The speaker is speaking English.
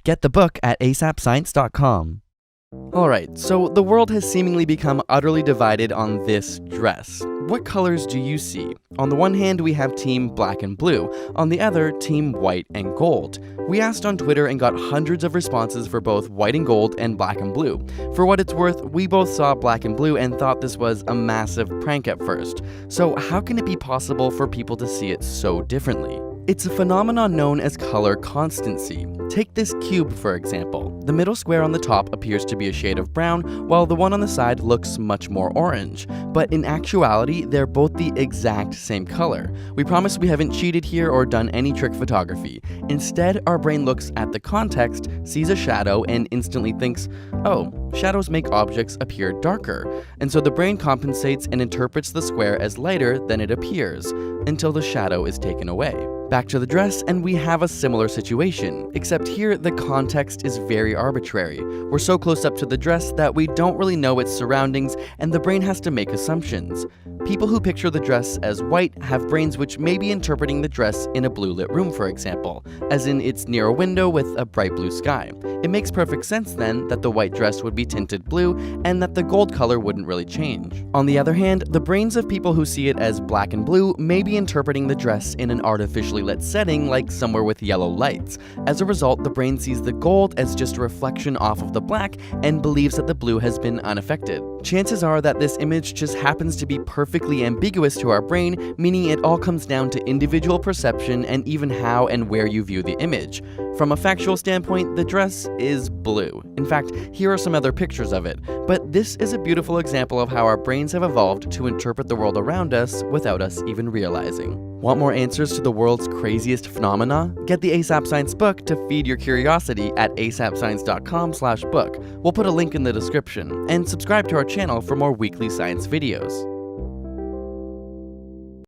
Get the book at asapscience.com. Alright, so the world has seemingly become utterly divided on this dress. What colors do you see? On the one hand, we have team black and blue, on the other, team white and gold. We asked on Twitter and got hundreds of responses for both white and gold and black and blue. For what it's worth, we both saw black and blue and thought this was a massive prank at first. So how can it be possible for people to see it so differently? It's a phenomenon known as color constancy. Take this cube, for example. The middle square on the top appears to be a shade of brown, while the one on the side looks much more orange. But in actuality, they're both the exact same color. We promise we haven't cheated here or done any trick photography. Instead, our brain looks at the context, sees a shadow, and instantly thinks, oh, shadows make objects appear darker. And so the brain compensates and interprets the square as lighter than it appears, until the shadow is taken away. Back to the dress, and we have a similar situation, except here the context is very arbitrary. We're so close up to the dress that we don't really know its surroundings, and the brain has to make assumptions. People who picture the dress as white have brains which may be interpreting the dress in a blue lit room, for example, as in it's near a window with a bright blue sky. It makes perfect sense then that the white dress would be tinted blue and that the gold color wouldn't really change. On the other hand, the brains of people who see it as black and blue may be interpreting the dress in an artificially lit setting like somewhere with yellow lights. As a result, the brain sees the gold as just a reflection off of the black and believes that the blue has been unaffected. Chances are that this image just happens to be perfectly ambiguous to our brain, meaning it all comes down to individual perception and even how and where you view the image. From a factual standpoint, the dress is blue. In fact, here are some other pictures of it. But this is a beautiful example of how our brains have evolved to interpret the world around us without us even realizing. Want more answers to the world's craziest phenomena? Get the ASAP Science book to feed your curiosity at asapscience.com/book. We'll put a link in the description, and subscribe to our channel for more weekly science videos.